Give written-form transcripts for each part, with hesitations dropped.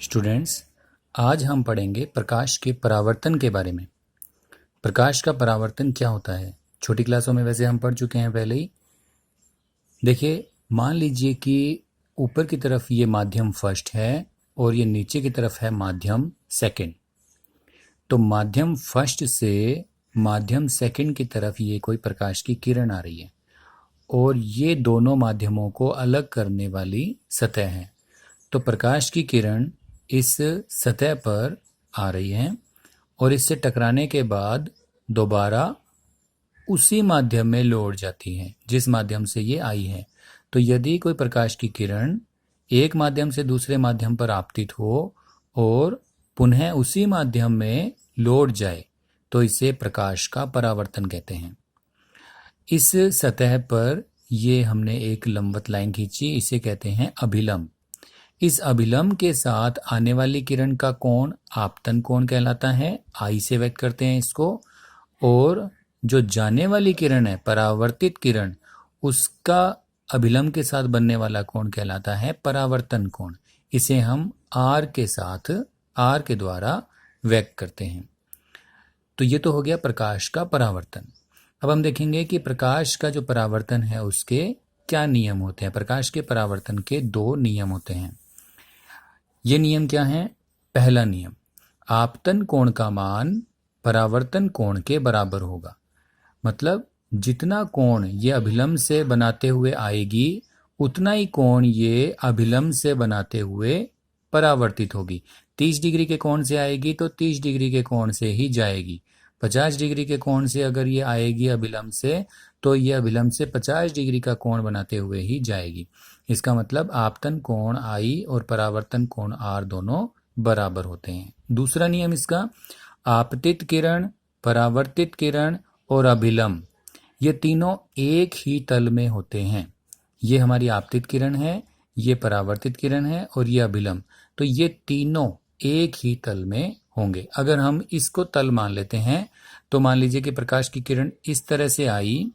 Students, आज हम पढ़ेंगे प्रकाश के परावर्तन के बारे में। प्रकाश का परावर्तन क्या होता है? छोटी क्लासों में वैसे हम पढ़ चुके हैं पहले ही। देखिए, मान लीजिए कि ऊपर की तरफ ये माध्यम फर्स्ट है और ये नीचे की तरफ है माध्यम सेकंड। तो माध्यम फर्स्ट से माध्यम सेकंड की तरफ ये कोई प्रकाश की किरण आ रही है और ये दोनों माध्यमों को अलग करने वाली सतह है। तो प्रकाश की किरण इस सतह पर आ रही है और इससे टकराने के बाद दोबारा उसी माध्यम में लौट जाती है जिस माध्यम से ये आई है। तो यदि कोई प्रकाश की किरण एक माध्यम से दूसरे माध्यम पर आपतित हो और पुनः उसी माध्यम में लौट जाए तो इसे प्रकाश का परावर्तन कहते हैं। इस सतह पर ये हमने एक लंबवत लाइन खींची, इसे कहते हैं अभिलंब। इस अभिलंब के साथ आने वाली किरण का कोण आपतन कोण कहलाता है, आई से व्यक्त करते हैं इसको। और जो जाने वाली किरण है, परावर्तित किरण, उसका अभिलंब के साथ बनने वाला कोण कहलाता है परावर्तन कोण। इसे हम आर के साथ, आर के द्वारा व्यक्त करते हैं। तो ये तो हो गया प्रकाश का परावर्तन। अब हम देखेंगे कि प्रकाश का जो परावर्तन है उसके क्या नियम होते हैं। प्रकाश के परावर्तन के दो नियम होते हैं। ये नियम क्या है? पहला नियम, आपतन कोण का मान परावर्तन कोण के बराबर होगा। मतलब जितना कोण ये अभिलंब से बनाते हुए आएगी उतना ही कोण ये अभिलंब से बनाते हुए परावर्तित होगी। 30 डिग्री के कोण से आएगी तो 30 डिग्री के कोण से ही जाएगी। 50 डिग्री के कोण से अगर ये आएगी अभिलंब से तो ये अभिलंब से 50 डिग्री का कोण बनाते हुए ही जाएगी। इसका मतलब आपतन कोण आई और परावर्तन कोण आर दोनों बराबर होते हैं। दूसरा नियम इसका, आपतित किरण, परावर्तित किरण और अभिलंब ये तीनों एक ही तल में होते हैं। ये हमारी आपतित किरण है, ये परावर्तित किरण है और ये अभिलंब। तो ये तीनों एक ही तल में होंगे। अगर हम इसको तल मान लेते हैं तो मान लीजिए कि प्रकाश की किरण इस तरह से आई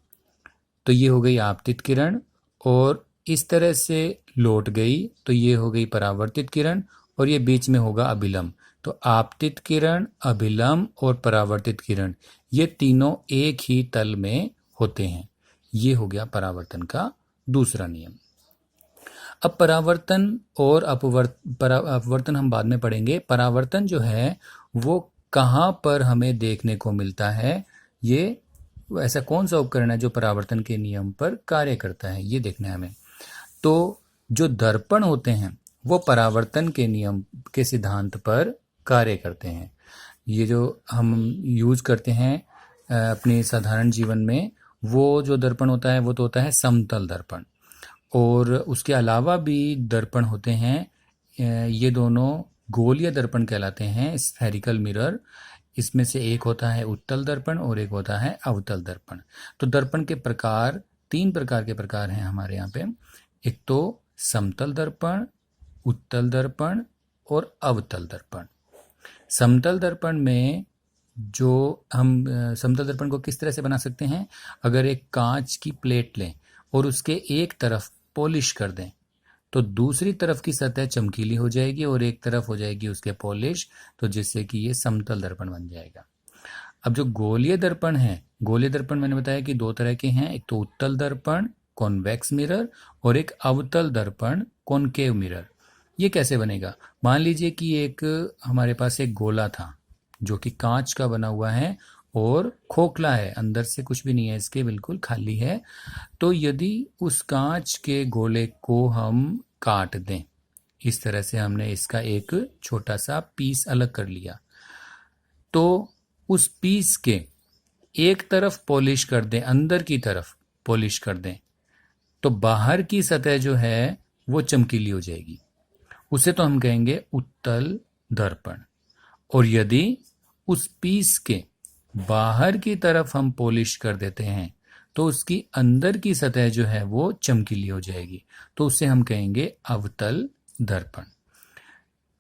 तो ये हो गई आपतित किरण, और इस तरह से लौट गई तो ये हो गई परावर्तित किरण, और ये बीच में होगा अभिलंब। तो आपतित किरण, अभिलंब और परावर्तित किरण ये तीनों एक ही तल में होते हैं। ये हो गया परावर्तन का दूसरा नियम। अब परावर्तन और अपवर्तन हम बाद में पढ़ेंगे। परावर्तन जो है वो कहाँ पर हमें देखने को मिलता है, ये ऐसा कौन सा उपकरण है जो परावर्तन के नियम पर कार्य करता है, ये देखना है हमें। तो जो दर्पण होते हैं वो परावर्तन के नियम के सिद्धांत पर कार्य करते हैं। ये जो हम यूज करते हैं अपने साधारण जीवन में, वो जो दर्पण होता है वो तो होता है समतल दर्पण। और उसके अलावा भी दर्पण होते हैं, ये दोनों गोलीय दर्पण कहलाते हैं, स्फेरिकल मिरर। इसमें से एक होता है उत्तल दर्पण और एक होता है अवतल दर्पण। तो दर्पण के प्रकार, 3 प्रकार के प्रकार हैं हमारे यहाँ पे। एक तो समतल दर्पण, उत्तल दर्पण और अवतल दर्पण। समतल दर्पण में जो हम समतल दर्पण को किस तरह से बना सकते हैं? अगर एक कांच की प्लेट लें और उसके एक तरफ पॉलिश कर दें तो दूसरी तरफ की सतह चमकीली हो जाएगी और एक तरफ हो जाएगी उसके पॉलिश, तो जिससे कि ये समतल दर्पण बन जाएगा। अब जो गोलीय दर्पण है, गोलीय दर्पण मैंने बताया कि 2 तरह के हैं। एक तो उत्तल दर्पण कॉन्वेक्स मिरर और एक अवतल दर्पण कॉनकेव मिरर। ये कैसे बनेगा? मान लीजिए कि एक हमारे पास एक गोला था जो कि कांच का बना हुआ है और खोखला है, अंदर से कुछ भी नहीं है इसके, बिल्कुल खाली है। तो यदि उस कांच के गोले को हम काट दें, इस तरह से हमने इसका एक छोटा सा पीस अलग कर लिया, तो उस पीस के एक तरफ पॉलिश कर दें, अंदर की तरफ पॉलिश कर दें, तो बाहर की सतह जो है वो चमकीली हो जाएगी। उसे तो हम कहेंगे उत्तल दर्पण। और यदि उस पीस के बाहर की तरफ हम पॉलिश कर देते हैं तो उसकी अंदर की सतह जो है वो चमकीली हो जाएगी, तो उसे हम कहेंगे अवतल दर्पण।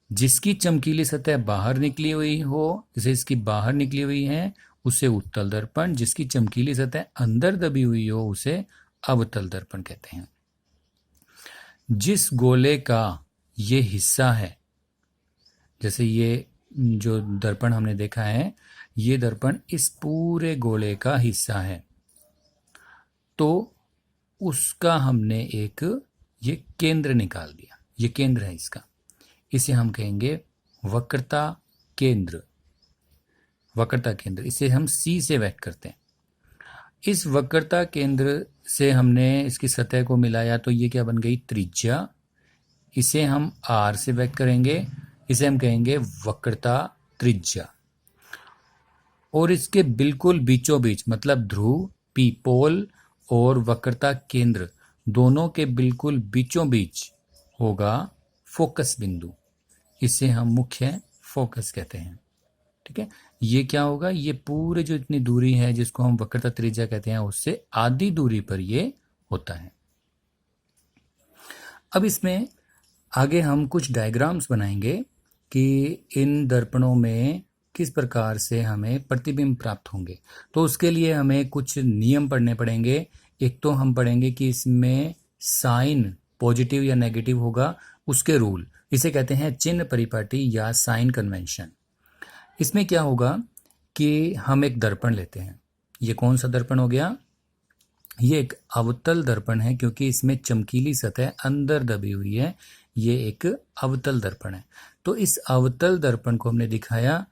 जिसकी चमकीली सतह बाहर निकली हुई हो, जैसे इसकी बाहर निकली हुई है, उसे उत्तल दर्पण। जिसकी चमकीली सतह अंदर दबी हुई हो उसे अवतल दर्पण कहते हैं। जिस गोले का ये हिस्सा है जैसे ये जो दर्पण हमने देखा है, ये दर्पण इस पूरे गोले का हिस्सा है, तो उसका हमने एक ये केंद्र निकाल दिया, ये केंद्र है इसका, इसे हम कहेंगे वक्रता केंद्र। वक्रता केंद्र, इसे हम सी से व्यक्त करते हैं। इस वक्रता केंद्र से हमने इसकी सतह को मिलाया तो ये क्या बन गई, त्रिज्या। इसे हम आर से व्यक्त करेंगे, इसे हम कहेंगे वक्रता त्रिज्या। और इसके बिल्कुल बीचों बीच, मतलब ध्रुव पी पोल और वक्रता केंद्र दोनों के बिल्कुल बीचों बीच होगा फोकस बिंदु, इसे हम मुख्य फोकस कहते हैं। ठीक है, ये क्या होगा, ये पूरे जो इतनी दूरी है जिसको हम वक्रता त्रिज्या कहते हैं, उससे आधी दूरी पर ये होता है। अब इसमें आगे हम कुछ डायग्राम्स बनाएंगे कि इन दर्पणों में किस प्रकार से हमें प्रतिबिंब प्राप्त होंगे। तो उसके लिए हमें कुछ नियम पढ़ने पड़ेंगे। एक तो हम पढ़ेंगे कि इसमें साइन पॉजिटिव या नेगेटिव होगा, उसके रूल, इसे कहते हैं चिन्ह परिपाटी या साइन कन्वेंशन। इसमें क्या होगा कि हम एक दर्पण लेते हैं, ये कौन सा दर्पण हो गया, ये एक अवतल दर्पण है क्योंकि इसमें चमकीली सतह अंदर दबी हुई है, ये एक अवतल दर्पण है। तो इस अवतल दर्पण को हमने दिखाया,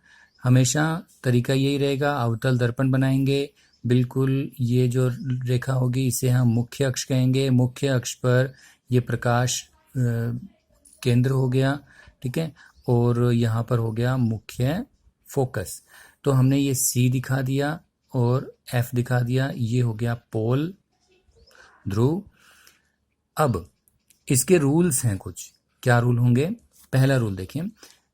हमेशा तरीका यही रहेगा, अवतल दर्पण बनाएंगे, बिल्कुल ये जो रेखा होगी इसे हम मुख्य अक्ष कहेंगे, मुख्य अक्ष पर ये प्रकाश केंद्र हो गया, ठीक है, और यहाँ पर हो गया मुख्य फोकस। तो हमने ये सी दिखा दिया और एफ दिखा दिया, ये हो गया पोल ध्रुव। अब इसके रूल्स हैं कुछ, क्या रूल होंगे, पहला रूल देखिए,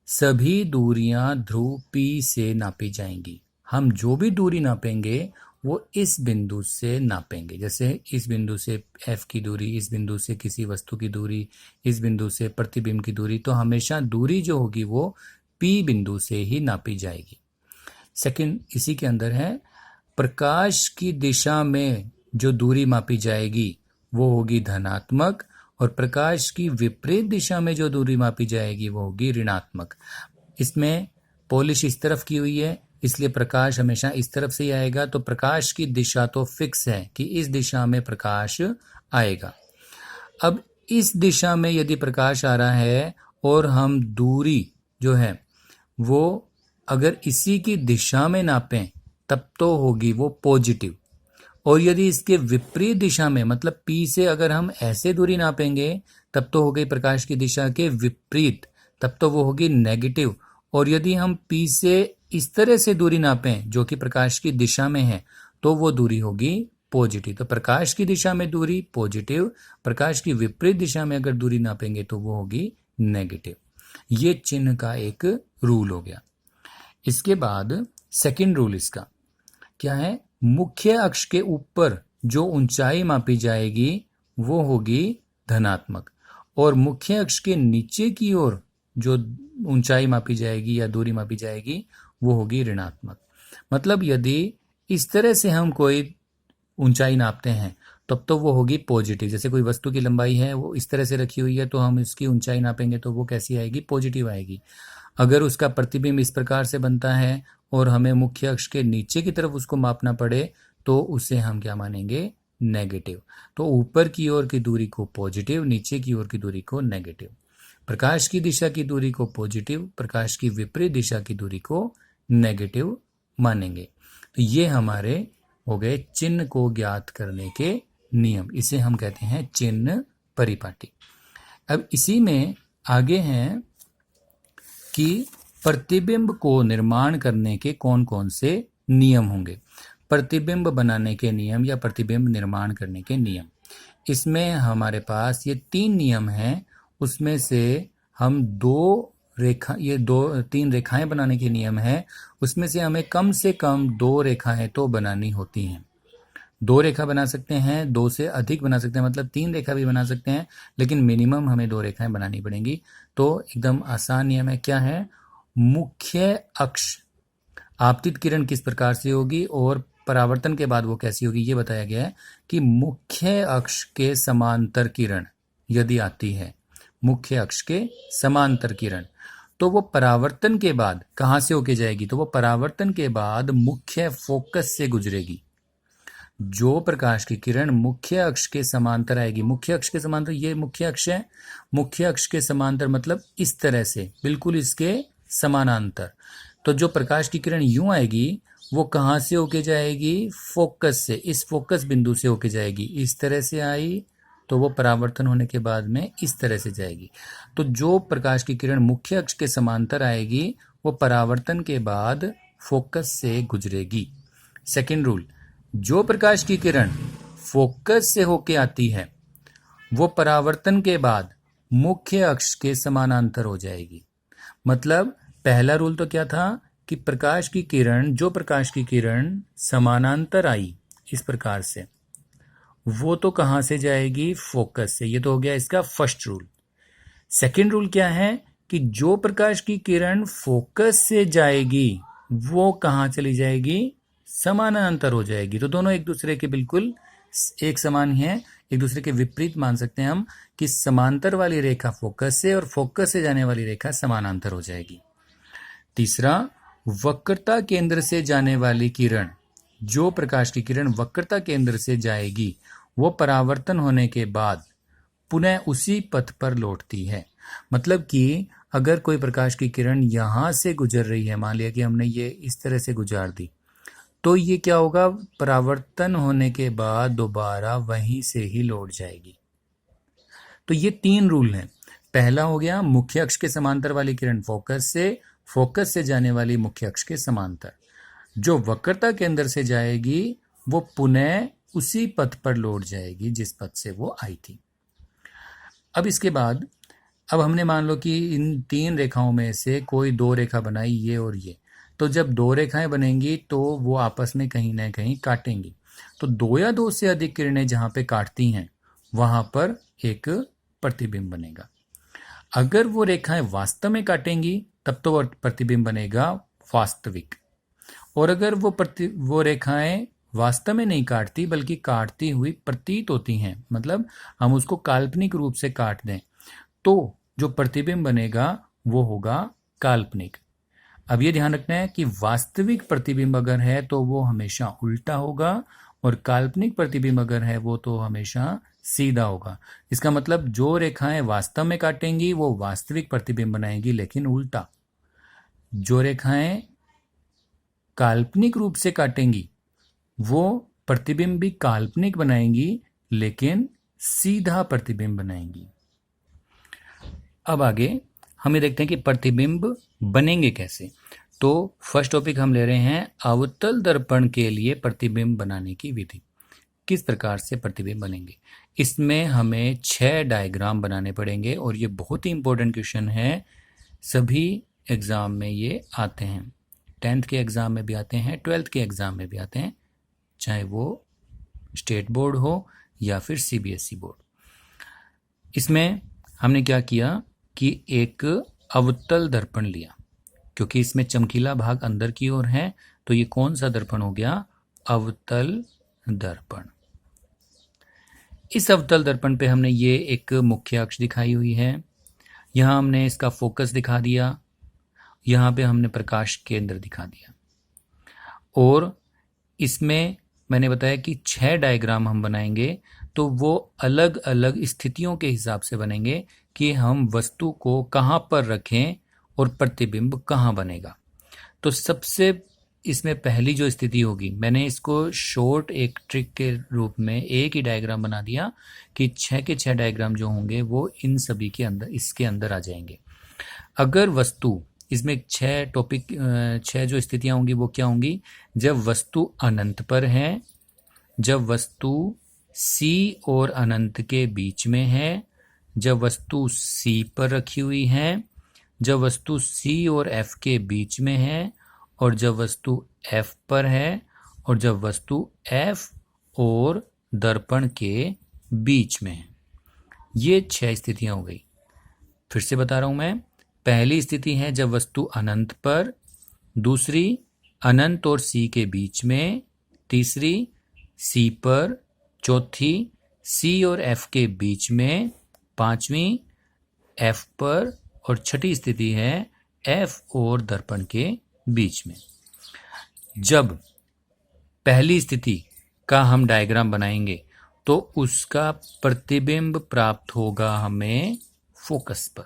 सभी दूरियां ध्रुव P से नापी जाएंगी। हम जो भी दूरी नापेंगे वो इस बिंदु से नापेंगे, जैसे इस बिंदु से F की दूरी, इस बिंदु से किसी वस्तु की दूरी, इस बिंदु से प्रतिबिंब की दूरी, तो हमेशा दूरी जो होगी वो P बिंदु से ही नापी जाएगी। सेकंड इसी के अंदर है, प्रकाश की दिशा में जो दूरी मापी जाएगी वो होगी धनात्मक, और प्रकाश की विपरीत दिशा में जो दूरी मापी जाएगी वो होगी ऋणात्मक। इसमें पॉलिश इस तरफ की हुई है, इसलिए प्रकाश हमेशा इस तरफ से ही आएगा, तो प्रकाश की दिशा तो फिक्स है कि इस दिशा में प्रकाश आएगा। अब इस दिशा में यदि प्रकाश आ रहा है और हम दूरी जो है वो अगर इसी की दिशा में नापें तब तो होगी वो पॉजिटिव, और यदि इसके विपरीत दिशा में, मतलब P से अगर हम ऐसे दूरी नापेंगे तब तो हो गई प्रकाश की दिशा के विपरीत, तब तो वो होगी नेगेटिव, और यदि हम P से इस तरह से दूरी नापें जो कि प्रकाश की दिशा में है तो वो दूरी होगी पॉजिटिव। तो प्रकाश की दिशा में दूरी पॉजिटिव, प्रकाश की विपरीत दिशा में अगर दूरी नापेंगे तो वो होगी नेगेटिव। ये चिन्ह का एक रूल हो गया। इसके बाद सेकंड रूल इसका क्या है, मुख्य अक्ष के ऊपर जो ऊंचाई मापी जाएगी वो होगी धनात्मक, और मुख्य अक्ष के नीचे की ओर जो ऊंचाई मापी जाएगी या दूरी मापी जाएगी वो होगी ऋणात्मक। मतलब यदि इस तरह से हम कोई ऊंचाई नापते हैं तब तो वो होगी पॉजिटिव, जैसे कोई वस्तु की लंबाई है वो इस तरह से रखी हुई है तो हम इसकी ऊंचाई नापेंगे तो वो कैसी आएगी, पॉजिटिव आएगी। अगर उसका प्रतिबिंब इस प्रकार से बनता है और हमें मुख्य अक्ष के नीचे की तरफ उसको मापना पड़े तो उसे हम क्या मानेंगे, नेगेटिव। तो ऊपर की ओर की दूरी को पॉजिटिव, नीचे की ओर की दूरी को नेगेटिव। प्रकाश की दिशा की दूरी को पॉजिटिव, प्रकाश की विपरीत दिशा की दूरी को नेगेटिव मानेंगे। तो ये हमारे हो गए चिन्ह को ज्ञात करने के नियम, इसे हम कहते हैं चिन्ह परिपाटी। अब इसी में आगे हैं कि प्रतिबिंब को निर्माण करने के कौन कौन से नियम होंगे। प्रतिबिंब बनाने के नियम या प्रतिबिंब निर्माण करने के नियम, इसमें हमारे पास ये 3 नियम हैं, उसमें से हम तीन रेखाएं बनाने के नियम है, उसमें से हमें कम से कम 2 रेखाएं तो बनानी होती हैं। 2 रेखा बना सकते हैं, 2 से अधिक बना सकते हैं, मतलब 3 रेखा भी बना सकते हैं, लेकिन मिनिमम हमें 2 रेखाएं बनानी पड़ेंगी। तो एकदम आसान नियम है, क्या है, मुख्य अक्ष आपतित किरण किस प्रकार से होगी और परावर्तन के बाद वो कैसी होगी ये बताया गया है कि मुख्य अक्ष के समांतर किरण यदि आती है, मुख्य अक्ष के समांतर किरण, तो वो परावर्तन के बाद कहाँ से होके जाएगी, तो वो परावर्तन के बाद मुख्य फोकस से गुजरेगी। जो प्रकाश की किरण मुख्य अक्ष के समांतर आएगी, मुख्य अक्ष के समांतर, ये मुख्य अक्ष है, मुख्य अक्ष के समांतर मतलब इस तरह से बिल्कुल इसके समानांतर। तो जो प्रकाश की किरण यूं आएगी वो कहाँ से होके जाएगी, फोकस से, इस फोकस बिंदु से होके जाएगी। इस तरह से आई तो वो परावर्तन होने के बाद में इस तरह से जाएगी। तो जो प्रकाश की किरण मुख्य अक्ष के समांतर आएगी वो परावर्तन के बाद फोकस से गुजरेगी। सेकंड रूल, जो प्रकाश की किरण फोकस से होके आती है वो परावर्तन के बाद मुख्य अक्ष के समानांतर हो जाएगी। मतलब पहला रूल तो क्या था कि प्रकाश की किरण, जो प्रकाश की किरण समानांतर आई इस प्रकार से, वो तो कहां से जाएगी, फोकस से। ये तो हो गया इसका फर्स्ट रूल। सेकंड रूल क्या है कि जो प्रकाश की किरण फोकस से जाएगी वो कहां चली जाएगी, समानांतर हो जाएगी। तो दोनों एक दूसरे के बिल्कुल एक समान ही है, एक दूसरे के विपरीत मान सकते हैं हम कि समांतर वाली रेखा फोकस से और फोकस से जाने वाली रेखा समानांतर हो जाएगी। तीसरा, वक्रता केंद्र से जाने वाली किरण, जो प्रकाश की किरण वक्रता केंद्र से जाएगी वो परावर्तन होने के बाद पुनः उसी पथ पर लौटती है। मतलब कि अगर कोई प्रकाश की किरण यहां से गुजर रही है, मान लिया कि हमने ये इस तरह से गुजार दी, तो ये क्या होगा, परावर्तन होने के बाद दोबारा वहीं से ही लौट जाएगी। तो ये तीन रूल हैं। पहला हो गया मुख्य अक्ष के समांतर वाली किरण फोकस से, फोकस से जाने वाली मुख्य अक्ष के समांतर। जो वक्रता केंद्र से जाएगी वो पुनः उसी पथ पर लौट जाएगी जिस पथ से वो आई थी। अब इसके बाद अब हमने मान लो कि इन तीन रेखाओं में से कोई दो रेखा बनाई, ये और ये। तो जब दो रेखाएं बनेंगी तो वो आपस में कहीं ना कहीं काटेंगी। तो दो या दो से अधिक किरणें जहां पे काटती हैं वहां पर एक प्रतिबिंब बनेगा। अगर वो रेखाएं वास्तव में काटेंगी तब तो वो प्रतिबिंब बनेगा वास्तविक। और अगर वो रेखाएं वास्तव में नहीं काटती बल्कि काटती हुई प्रतीत होती हैं, मतलब हम उसको काल्पनिक रूप से काट दें, तो जो प्रतिबिंब बनेगा वो होगा काल्पनिक। अब ये ध्यान रखना है कि वास्तविक प्रतिबिंब अगर है तो वो हमेशा उल्टा होगा और काल्पनिक प्रतिबिंब अगर है वो तो हमेशा सीधा होगा। इसका मतलब जो रेखाएं वास्तव में काटेंगी वो वास्तविक प्रतिबिंब बनाएंगी लेकिन उल्टा। जो रेखाएं काल्पनिक रूप से काटेंगी वो प्रतिबिंब भी काल्पनिक बनाएंगी लेकिन सीधा प्रतिबिंब बनाएंगी। अब आगे हम ये देखते हैं कि प्रतिबिंब बनेंगे कैसे। तो फर्स्ट टॉपिक हम ले रहे हैं अवतल दर्पण के लिए प्रतिबिंब बनाने की विधि। किस प्रकार से प्रतिबिंब बनेंगे, इसमें हमें 6 डायग्राम बनाने पड़ेंगे और ये बहुत ही इंपॉर्टेंट क्वेश्चन है। सभी एग्जाम में ये आते हैं, 10th के एग्जाम में भी आते हैं, 12th के एग्जाम में भी आते हैं, चाहे वो स्टेट बोर्ड हो या फिर CBSE बोर्ड। इसमें हमने क्या किया कि एक अवतल दर्पण लिया, क्योंकि इसमें चमकीला भाग अंदर की ओर है, तो ये कौन सा दर्पण हो गया, अवतल दर्पण। इस अवतल दर्पण पे हमने ये एक मुख्य अक्ष दिखाई हुई है, यहां हमने इसका फोकस दिखा दिया, यहां पे हमने प्रकाश केंद्र दिखा दिया। और इसमें मैंने बताया कि 6 डायग्राम हम बनाएंगे, तो वो अलग अलग स्थितियों के हिसाब से बनेंगे कि हम वस्तु को कहाँ पर रखें और प्रतिबिंब कहाँ बनेगा। तो सबसे इसमें पहली जो स्थिति होगी, मैंने इसको शॉर्ट एक ट्रिक के रूप में एक ही डायग्राम बना दिया कि 6 के 6 डायग्राम जो होंगे वो इन सभी के अंदर, इसके अंदर आ जाएंगे। अगर वस्तु, इसमें 6 जो स्थितियां होंगी वो क्या होंगी, जब वस्तु अनंत पर है, जब वस्तु C और अनंत के बीच में है, जब वस्तु C पर रखी हुई है, जब वस्तु C और F के बीच में है, और जब वस्तु F पर है, और जब वस्तु F और दर्पण के बीच में है। ये 6 स्थितियां हो गई। फिर से बता रहा हूं मैं, पहली स्थिति है जब वस्तु अनंत पर, दूसरी अनंत और C के बीच में, तीसरी C पर, चौथी C और F के बीच में, पांचवी F पर, और छठी स्थिति है F और दर्पण के बीच में। जब पहली स्थिति का हम डायग्राम बनाएंगे तो उसका प्रतिबिंब प्राप्त होगा हमें फोकस पर।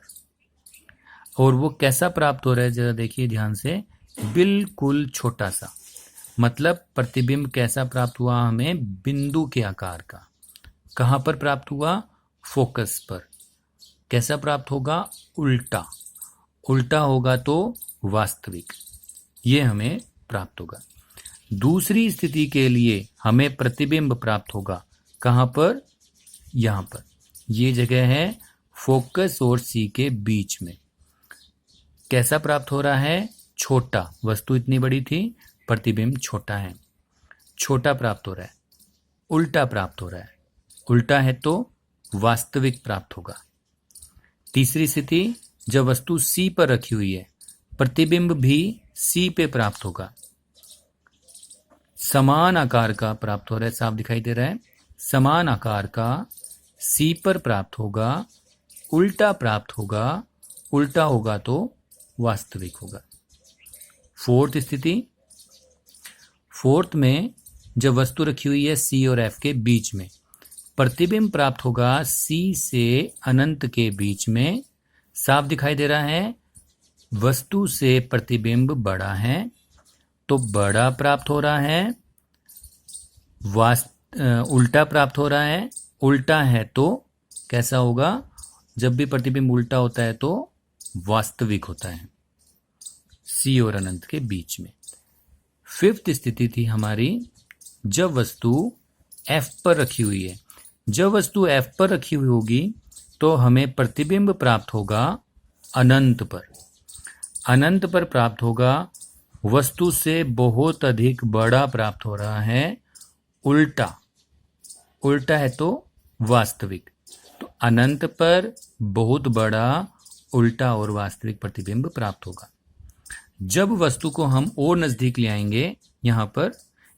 और वो कैसा प्राप्त हो रहा है जरा देखिए ध्यान से, बिल्कुल छोटा सा। मतलब प्रतिबिंब कैसा प्राप्त हुआ हमें, बिंदु के आकार का। कहां पर प्राप्त हुआ, फोकस पर। कैसा प्राप्त होगा, उल्टा। उल्टा होगा तो वास्तविक, ये हमें प्राप्त होगा। दूसरी स्थिति के लिए हमें प्रतिबिंब प्राप्त होगा कहां पर, यहां पर। ये जगह है फोकस और सी के बीच में। कैसा प्राप्त हो रहा है, छोटा। वस्तु इतनी बड़ी थी, प्रतिबिंब छोटा है, छोटा प्राप्त हो रहा है। उल्टा प्राप्त हो रहा है, उल्टा है तो वास्तविक प्राप्त होगा। तीसरी स्थिति, जब वस्तु सी पर रखी हुई है, प्रतिबिंब भी सी पे प्राप्त होगा। समान आकार का प्राप्त हो रहा है, साफ दिखाई दे रहा है। समान आकार का सी पर प्राप्त होगा, उल्टा प्राप्त होगा। उल्टा होगा तो वास्तविक होगा। फोर्थ स्थिति, फोर्थ में जब वस्तु रखी हुई है सी और एफ के बीच में, प्रतिबिंब प्राप्त होगा सी से अनंत के बीच में। साफ दिखाई दे रहा है, वस्तु से प्रतिबिंब बड़ा है तो बड़ा प्राप्त हो रहा है। उल्टा प्राप्त हो रहा है। उल्टा है तो कैसा होगा, जब भी प्रतिबिंब उल्टा होता है तो वास्तविक होता है, सी और अनंत के बीच में। फिफ्थ स्थिति थी हमारी, जब वस्तु एफ पर रखी हुई है। जब वस्तु एफ पर रखी हुई होगी तो हमें प्रतिबिंब प्राप्त होगा अनंत पर। अनंत पर प्राप्त होगा, वस्तु से बहुत अधिक बड़ा प्राप्त हो रहा है। उल्टा, उल्टा है तो वास्तविक। तो अनंत पर बहुत बड़ा, उल्टा और वास्तविक प्रतिबिंब प्राप्त होगा। जब वस्तु को हम और नजदीक ले आएंगे, यहां पर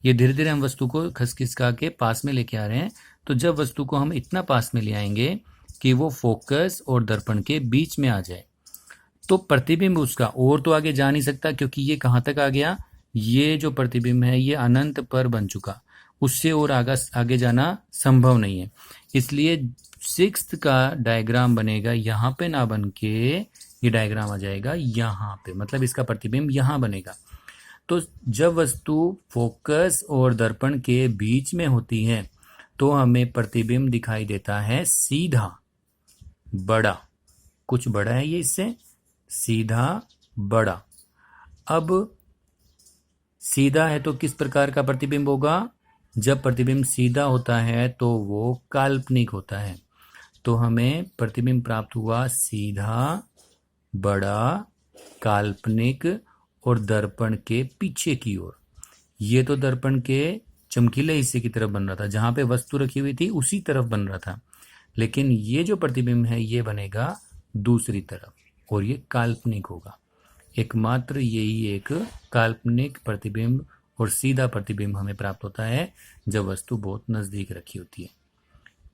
ये धीरे धीरे हम वस्तु को खिसका के पास में लेके आ रहे हैं, तो जब वस्तु को हम इतना पास में ले आएंगे कि वो फोकस और दर्पण के बीच में आ जाए, तो प्रतिबिंब उसका और तो आगे जा नहीं सकता, क्योंकि ये कहां तक आ गया, ये जो प्रतिबिंब है ये अनंत पर बन चुका, उससे और आगे जाना संभव नहीं है। इसलिए सिक्स्थ का डायग्राम बनेगा यहां पे ना बन के ये डायग्राम आ जाएगा यहां पे, मतलब इसका प्रतिबिंब यहां बनेगा। तो जब वस्तु फोकस और दर्पण के बीच में होती है तो हमें प्रतिबिंब दिखाई देता है सीधा, बड़ा। कुछ बड़ा है ये इससे, सीधा, बड़ा। अब सीधा है तो किस प्रकार का प्रतिबिंब होगा, जब प्रतिबिंब सीधा होता है तो वो काल्पनिक होता है। तो हमें प्रतिबिंब प्राप्त हुआ सीधा, बड़ा, काल्पनिक और दर्पण के पीछे की ओर। ये तो दर्पण के चमकीले हिस्से की तरफ बन रहा था, जहां पे वस्तु रखी हुई थी उसी तरफ बन रहा था। लेकिन ये जो प्रतिबिंब है ये बनेगा दूसरी तरफ और ये काल्पनिक होगा। एकमात्र यही एक काल्पनिक प्रतिबिंब और सीधा प्रतिबिंब हमें प्राप्त होता है जब वस्तु बहुत नजदीक रखी होती है।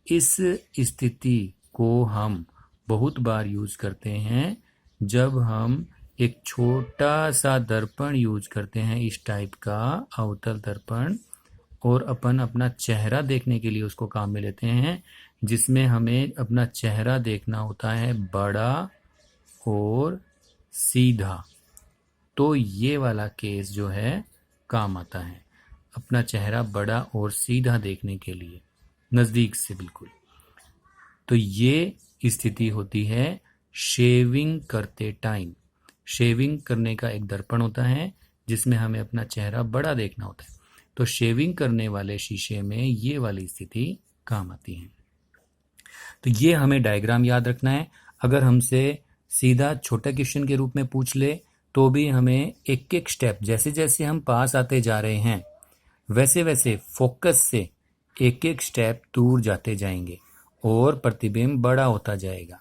इस स्थिति को हम बहुत बार यूज करते हैं जब हम एक छोटा सा दर्पण यूज करते हैं, इस टाइप का अवतल दर्पण, और अपन अपना चेहरा देखने के लिए उसको काम में लेते हैं, जिसमें हमें अपना चेहरा देखना होता है बड़ा और सीधा। तो ये वाला केस जो है काम आता है, अपना चेहरा बड़ा और सीधा देखने के लिए, नजदीक से बिल्कुल। तो ये स्थिति होती है शेविंग करते टाइम। शेविंग करने का एक दर्पण होता है जिसमें हमें अपना चेहरा बड़ा देखना होता है, तो शेविंग करने वाले शीशे में ये वाली स्थिति काम आती है। तो ये हमें डायग्राम याद रखना है। अगर हमसे सीधा छोटा क्वेश्चन के रूप में पूछ ले तो भी हमें एक एक स्टेप, जैसे जैसे हम पास आते जा रहे हैं वैसे वैसे फोकस से एक एक स्टेप दूर जाते जाएंगे और प्रतिबिंब बड़ा होता जाएगा।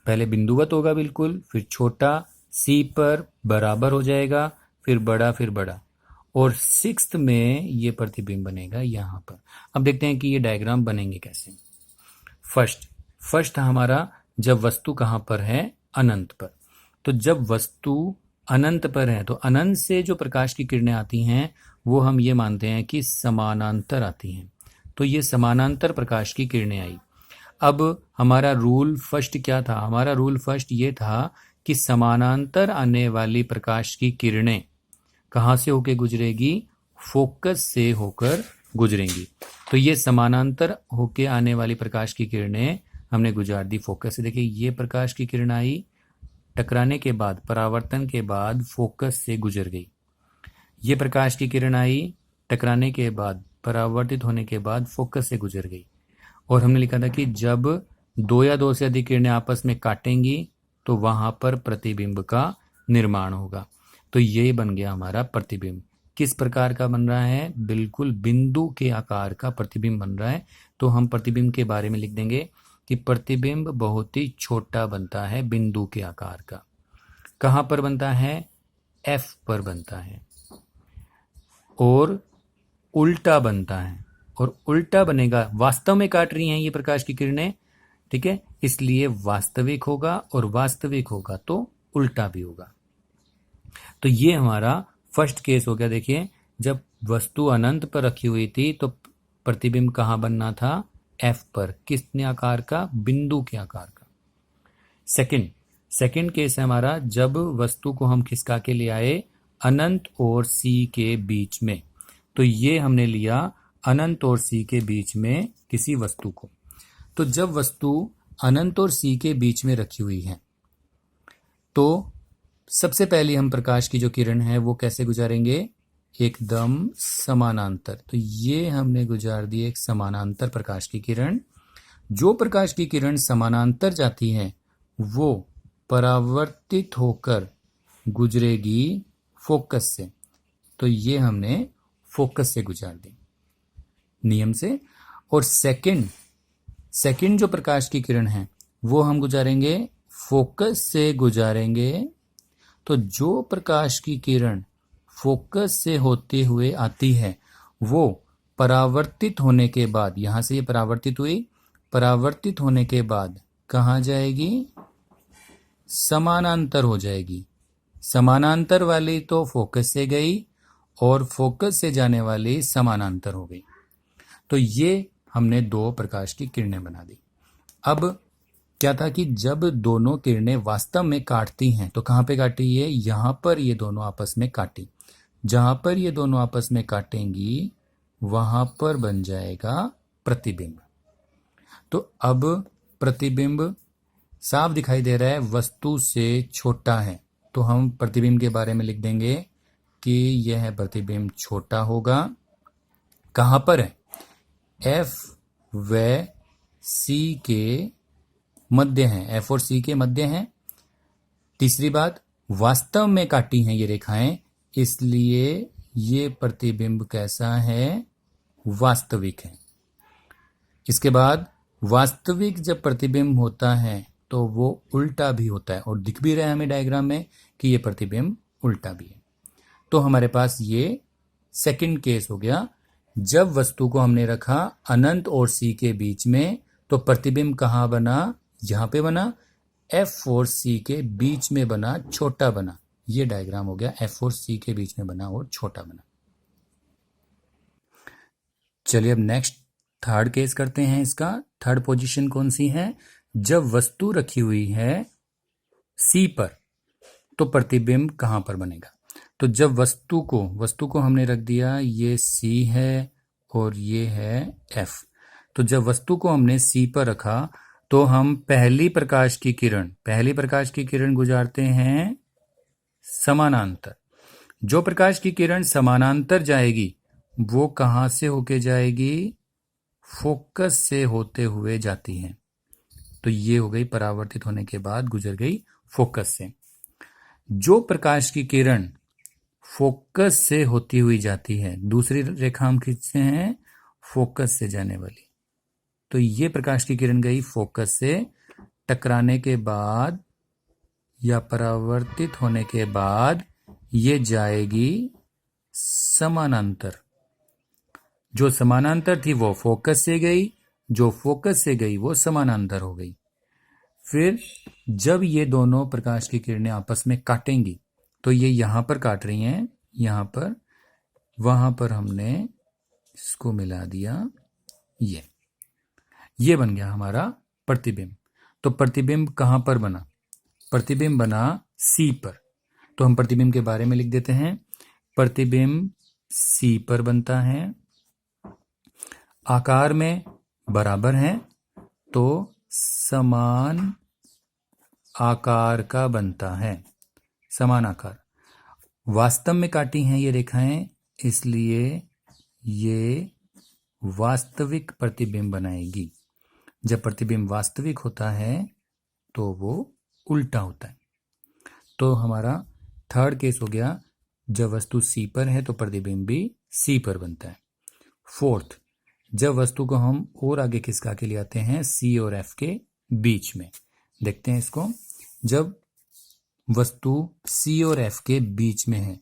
पहले बिंदुवत होगा बिल्कुल, फिर छोटा, सी पर बराबर हो जाएगा, फिर बड़ा, और सिक्स्थ में ये प्रतिबिंब बनेगा यहां पर। अब देखते हैं कि ये डायग्राम बनेंगे कैसे। फर्स्ट हमारा, जब वस्तु कहां पर है, अनंत पर। तो जब वस्तु अनंत पर है तो अनंत से जो प्रकाश की किरणें आती हैं वो हम ये मानते हैं कि समानांतर आती हैं। तो ये समानांतर प्रकाश की किरणें आई। अब हमारा रूल फर्स्ट क्या था? हमारा रूल फर्स्ट ये था कि समानांतर आने वाली प्रकाश की किरणें कहाँ से होकर गुजरेगी? फोकस से होकर गुजरेंगी। तो ये समानांतर होके आने वाली प्रकाश की किरणें हमने गुजार दी फोकस से। देखिए ये प्रकाश की किरण आई, टकराने के बाद, परावर्तन के बाद फोकस से गुजर गई। ये प्रकाश की किरण आई, टकराने के बाद, परावर्तित होने के बाद फोकस से गुजर गई। और हमने लिखा था कि जब दो या दो से अधिक किरणें आपस में काटेंगी तो वहां पर प्रतिबिंब का निर्माण होगा। तो ये बन गया हमारा प्रतिबिंब। किस प्रकार का बन रहा है? बिल्कुल बिंदु के आकार का प्रतिबिंब बन रहा है। तो हम प्रतिबिंब के बारे में लिख देंगे कि प्रतिबिंब बहुत ही छोटा बनता है, बिंदु के आकार का। कहां पर बनता है? एफ पर बनता है। और उल्टा बनता है, और उल्टा बनेगा, वास्तव में काट रही हैं ये प्रकाश की किरणें, ठीक है, इसलिए वास्तविक होगा, और वास्तविक होगा तो उल्टा भी होगा। तो ये हमारा फर्स्ट केस हो गया। देखिए जब वस्तु अनंत पर रखी हुई थी तो प्रतिबिंब कहां बनना था? एफ पर। किसने आकार का? बिंदु के आकार का। सेकंड केस है हमारा जब वस्तु को हम खिसका के ले आए अनंत और सी के बीच में। तो ये हमने लिया अनंत और सी के बीच में किसी वस्तु को। तो जब वस्तु अनंत और सी के बीच में रखी हुई है तो सबसे पहले हम प्रकाश की जो किरण है वो कैसे गुजारेंगे? एकदम समानांतर। तो ये हमने गुजार दी एक समानांतर प्रकाश की किरण। जो प्रकाश की किरण समानांतर जाती है वो परावर्तित होकर गुजरेगी फोकस से। तो ये हमने फोकस से गुजार दी नियम से। और सेकंड जो प्रकाश की किरण है वो हम गुजारेंगे फोकस से गुजारेंगे। तो जो प्रकाश की किरण फोकस से होते हुए आती है वो परावर्तित होने के बाद, यहां से ये परावर्तित हुई, परावर्तित होने के बाद कहां जाएगी? समानांतर हो जाएगी। समानांतर वाली तो फोकस से गई और फोकस से जाने वाली समानांतर हो गई। तो ये हमने दो प्रकाश की किरणें बना दी। अब क्या था कि जब दोनों किरणें वास्तव में काटती हैं तो कहां पे काटी? ये यहां पर ये दोनों आपस में काटी। जहां पर ये दोनों आपस में काटेंगी वहां पर बन जाएगा प्रतिबिंब। तो अब प्रतिबिंब साफ दिखाई दे रहा है, वस्तु से छोटा है। तो हम प्रतिबिंब के बारे में लिख देंगे कि यह प्रतिबिंब छोटा होगा। कहां पर है? एफ व सी के मध्य है। एफ और सी के मध्य है। तीसरी बात, वास्तव में काटी हैं ये रेखाएं, इसलिए ये प्रतिबिंब कैसा है? वास्तविक है। इसके बाद वास्तविक जब प्रतिबिंब होता है तो वो उल्टा भी होता है, और दिख भी रहा है हमें डायग्राम में कि ये प्रतिबिंब उल्टा भी है। तो हमारे पास ये सेकंड केस हो गया। जब वस्तु को हमने रखा अनंत और सी के बीच में तो प्रतिबिंब कहां बना? यहां पे बना, एफ और सी के बीच में बना, छोटा बना। ये डायग्राम हो गया, एफ और सी के बीच में बना और छोटा बना। चलिए अब नेक्स्ट थर्ड केस करते हैं। इसका थर्ड पोजीशन कौन सी है? जब वस्तु रखी हुई है सी पर तो प्रतिबिंब कहां पर बनेगा? तो जब वस्तु को हमने रख दिया, ये सी है और ये है एफ। तो जब वस्तु को हमने सी पर रखा तो हम पहली प्रकाश की किरण गुजारते हैं समानांतर। जो प्रकाश की किरण समानांतर जाएगी वो कहां से होके जाएगी? फोकस से होते हुए जाती है। तो ये हो गई, परावर्तित होने के बाद गुजर गई फोकस से। जो प्रकाश की किरण फोकस से होती हुई जाती है, दूसरी रेखा हम खींचते हैं फोकस से जाने वाली। तो ये प्रकाश की किरण गई फोकस से, टकराने के बाद या परावर्तित होने के बाद ये जाएगी समानांतर। जो समानांतर थी वो फोकस से गई, जो फोकस से गई वो समानांतर हो गई। फिर जब ये दोनों प्रकाश की किरणें आपस में काटेंगी, तो ये यहां पर काट रही हैं, यहां पर, वहां पर हमने इसको मिला दिया, ये बन गया हमारा प्रतिबिंब। तो प्रतिबिंब कहां पर बना? प्रतिबिंब बना सी पर। तो हम प्रतिबिंब के बारे में लिख देते हैं। प्रतिबिंब सी पर बनता है, आकार में बराबर है, तो समान आकार का बनता है, समान आकार। वास्तव में काटी हैं ये रेखाएं, इसलिए ये वास्तविक प्रतिबिंब बनाएगी। जब प्रतिबिंब वास्तविक होता है तो वो उल्टा होता है। तो हमारा थर्ड केस हो गया, जब वस्तु सी पर है तो प्रतिबिंब भी सी पर बनता है। फोर्थ, जब वस्तु को हम और आगे खिसका के ले आते हैं सी और एफ के बीच में, देखते हैं इसको। जब वस्तु सी और एफ के बीच में है,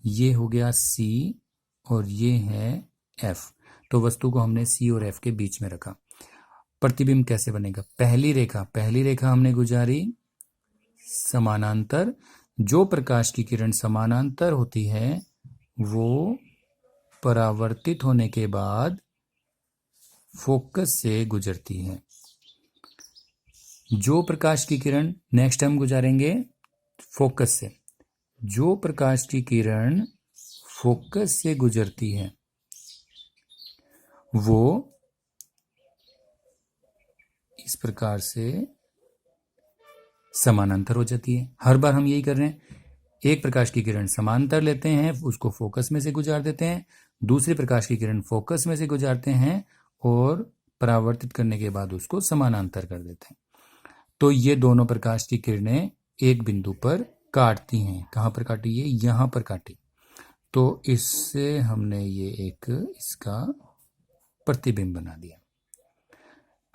ये हो गया सी और ये है एफ, तो वस्तु को हमने सी और एफ के बीच में रखा। प्रतिबिंब कैसे बनेगा? पहली रेखा हमने गुजारी समानांतर। जो प्रकाश की किरण समानांतर होती है वो परावर्तित होने के बाद फोकस से गुजरती है। जो प्रकाश की किरण नेक्स्ट हम गुजारेंगे फोकस से, जो प्रकाश की किरण फोकस से गुजरती है वो इस प्रकार से समानांतर हो जाती है। हर बार हम यही कर रहे हैं, एक प्रकाश की किरण समानांतर लेते हैं, उसको फोकस में से गुजार देते हैं, दूसरी प्रकाश की किरण फोकस में से गुजारते हैं और परावर्तित करने के बाद उसको समानांतर कर देते हैं। तो ये दोनों प्रकाश की किरणें एक बिंदु पर काटती हैं। कहां पर काटी? ये यहां पर काटी। तो इससे हमने ये एक इसका प्रतिबिंब बना दिया।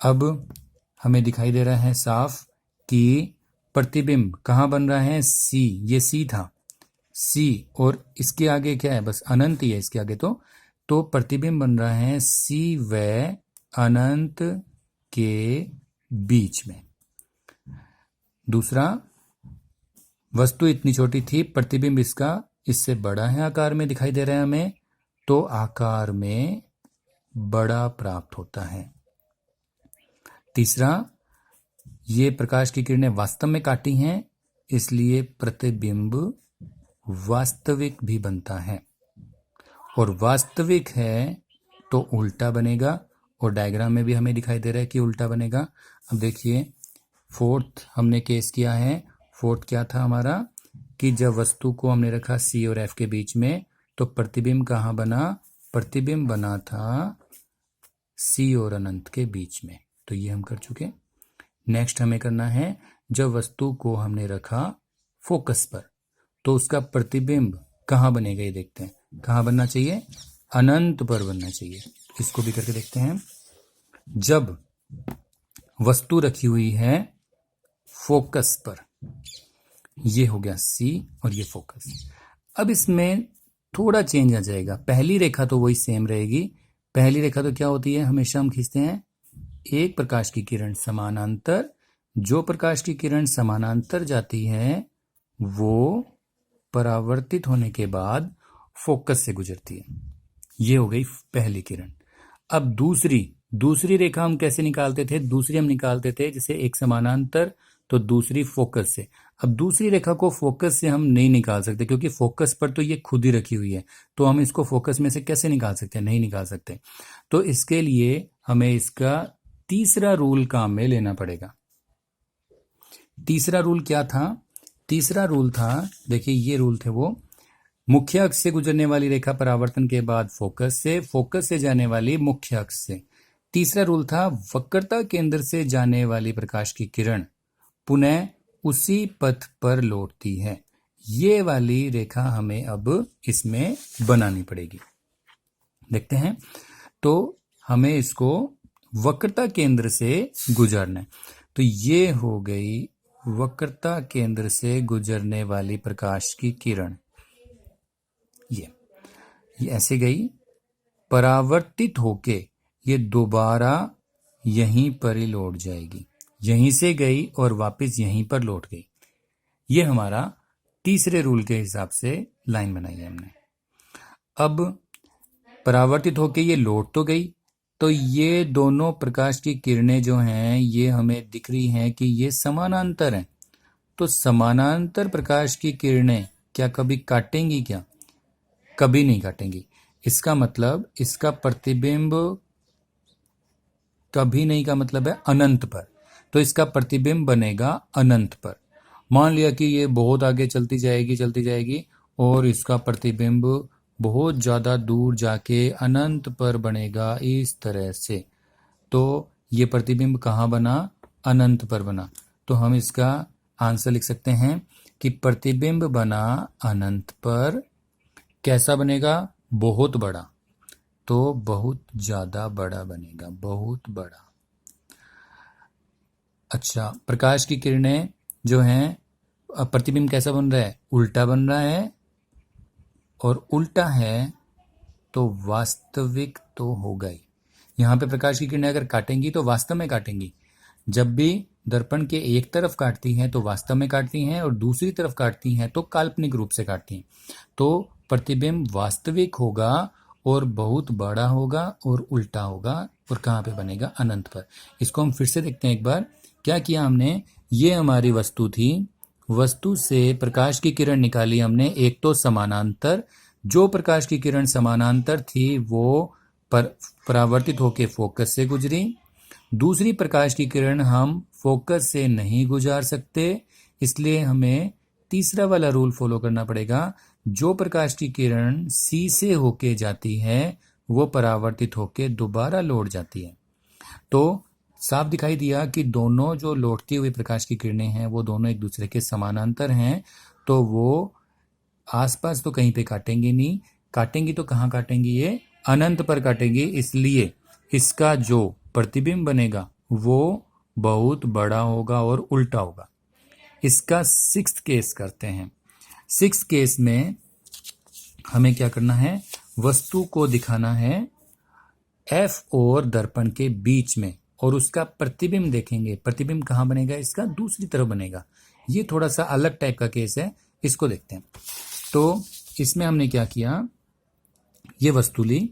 अब हमें दिखाई दे रहा है साफ कि प्रतिबिंब कहां बन रहा है? सी, ये सी था, सी, और इसके आगे क्या है? बस अनंत ही है इसके आगे। तो प्रतिबिंब बन रहा है सी व अनंत के बीच में। दूसरा, वस्तु इतनी छोटी थी, प्रतिबिंब इसका इससे बड़ा है, आकार में दिखाई दे रहा है हमें, तो आकार में बड़ा प्राप्त होता है। तीसरा, ये प्रकाश की किरणें वास्तव में काटी हैं, इसलिए प्रतिबिंब वास्तविक भी बनता है, और वास्तविक है तो उल्टा बनेगा, और डायग्राम में भी हमें दिखाई दे रहा है कि उल्टा बनेगा। अब देखिए, फोर्थ हमने केस किया है। फोर्थ क्या था हमारा? कि जब वस्तु को हमने रखा सी और एफ के बीच में, तो प्रतिबिंब कहाँ बना? प्रतिबिंब बना था सी और अनंत के बीच में। तो ये हम कर चुके। नेक्स्ट हमें करना है, जब वस्तु को हमने रखा फोकस पर, तो उसका प्रतिबिंब कहाँ बनेगा ये देखते हैं। कहाँ बनना चाहिए? अनंत पर बनना चाहिए। इसको भी करके देखते हैं। जब वस्तु रखी हुई है फोकस पर, ये हो गया सी और ये फोकस। अब इसमें थोड़ा चेंज आ जाएगा। पहली रेखा तो वही सेम रहेगी। पहली रेखा तो क्या होती है? हमेशा हम खींचते हैं एक प्रकाश की किरण समानांतर। जो प्रकाश की किरण समानांतर जाती है वो परावर्तित होने के बाद फोकस से गुजरती है। ये हो गई पहली किरण। अब दूसरी रेखा हम कैसे निकालते थे? दूसरी हम निकालते थे जैसे एक समानांतर तो दूसरी फोकस से। अब दूसरी रेखा को फोकस से हम नहीं निकाल सकते, क्योंकि फोकस पर तो ये खुद ही रखी हुई है, तो हम इसको फोकस में से कैसे निकाल सकते हैं? नहीं निकाल सकते। तो इसके लिए हमें इसका तीसरा रूल काम में लेना पड़ेगा। तीसरा रूल क्या था? तीसरा रूल था, देखिए ये रूल थे वो, मुख्य अक्ष से गुजरने वाली रेखा परावर्तन के बाद फोकस से जाने वाली मुख्य अक्ष से। तीसरा रूल था, वक्रता केंद्र से जाने वाली प्रकाश की किरण पुनः उसी पथ पर लौटती है। ये वाली रेखा हमें अब इसमें बनानी पड़ेगी। देखते हैं। तो हमें इसको वक्रता केंद्र से गुजरना है। तो ये हो गई वक्रता केंद्र से गुजरने वाली प्रकाश की किरण। ये ऐसे गई, परावर्तित होके ये दोबारा यहीं पर ही लौट जाएगी। यहीं से गई और वापस यहीं पर लौट गई। ये हमारा तीसरे रूल के हिसाब से लाइन बनाई है हमने। अब परावर्तित होके ये लौट तो गई, तो ये दोनों प्रकाश की किरणें जो हैं ये हमें दिख रही हैं कि ये समानांतर हैं। तो समानांतर प्रकाश की किरणें क्या कभी काटेंगी क्या? कभी नहीं काटेंगी। इसका मतलब इसका प्रतिबिंब कभी नहीं का मतलब है अनंत पर, तो इसका प्रतिबिंब बनेगा अनंत पर। मान लिया कि ये बहुत आगे चलती जाएगी और इसका प्रतिबिंब बहुत ज़्यादा दूर जाके अनंत पर बनेगा इस तरह से, तो ये प्रतिबिंब कहाँ बना? अनंत पर बना। तो हम इसका आंसर लिख सकते हैं कि प्रतिबिंब बना अनंत पर। कैसा बनेगा? बहुत बड़ा, तो बहुत ज़्यादा बड़ा बनेगा, बहुत बड़ा। अच्छा, प्रकाश की किरणें जो हैं, प्रतिबिंब कैसा बन रहा है? उल्टा बन रहा है, और उल्टा है तो वास्तविक तो होगा ही। यहाँ पे प्रकाश की किरणें अगर काटेंगी तो वास्तव में काटेंगी। जब भी दर्पण के एक तरफ काटती हैं तो वास्तव में काटती हैं, और दूसरी तरफ काटती हैं तो काल्पनिक रूप से काटती हैं। तो प्रतिबिंब वास्तविक होगा और बहुत बड़ा होगा और उल्टा होगा, और कहाँ पे बनेगा? अनंत पर। इसको हम फिर से देखते हैं एक बार। क्या किया हमने? ये हमारी वस्तु थी, वस्तु से प्रकाश की किरण निकाली हमने। एक तो समानांतर, जो प्रकाश की किरण समानांतर थी वो परावर्तित होकर फोकस से गुजरी। दूसरी प्रकाश की किरण हम फोकस से नहीं गुजार सकते, इसलिए हमें तीसरा वाला रूल फॉलो करना पड़ेगा। जो प्रकाश की किरण सी से होके जाती है वो परावर्तित होके दोबारा लौट जाती है। तो साफ दिखाई दिया कि दोनों जो लौटती हुई प्रकाश की किरणें हैं वो दोनों एक दूसरे के समानांतर हैं, तो वो आसपास तो कहीं पे काटेंगी नहीं। काटेंगी तो कहाँ काटेंगी? ये अनंत पर काटेंगी, इसलिए इसका जो प्रतिबिंब बनेगा वो बहुत बड़ा होगा और उल्टा होगा। इसका सिक्स्थ केस करते हैं। सिक्स्थ केस में हमें क्या करना है? वस्तु को दिखाना है एफ और दर्पण के बीच में, और उसका प्रतिबिंब देखेंगे। प्रतिबिंब कहाँ बनेगा? इसका दूसरी तरफ बनेगा। ये थोड़ा सा अलग टाइप का केस है, इसको देखते हैं। तो इसमें हमने क्या किया? ये वस्तु ली,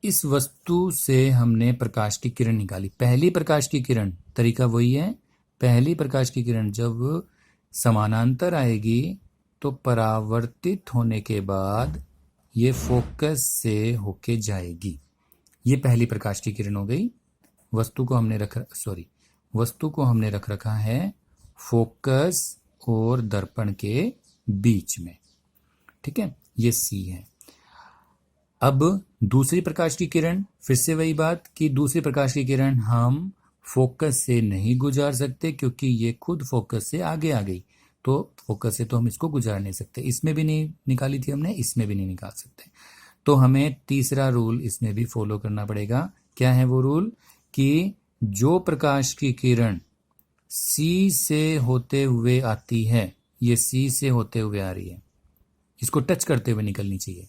इस वस्तु से हमने प्रकाश की किरण निकाली। पहली प्रकाश की किरण, तरीका वही है। पहली प्रकाश की किरण जब समानांतर आएगी तो परावर्तित होने के बाद ये फोकस से होके जाएगी। ये पहली प्रकाश की किरण हो गई। वस्तु को हमने रख रखा है फोकस और दर्पण के बीच में, ठीक है, ये सी है। अब दूसरी प्रकाश की किरण, फिर से वही बात कि दूसरी प्रकाश की किरण हम फोकस से नहीं गुजार सकते क्योंकि ये खुद फोकस से आगे आ गई, तो फोकस से तो हम इसको गुजार नहीं सकते। इसमें भी नहीं निकाली थी हमने, इसमें भी नहीं निकाल सकते। तो हमें तीसरा रूल इसमें भी फॉलो करना पड़ेगा। क्या है वो रूल? कि जो प्रकाश की किरण सी से होते हुए आती है, ये सी से होते हुए आ रही है, इसको टच करते हुए निकलनी चाहिए।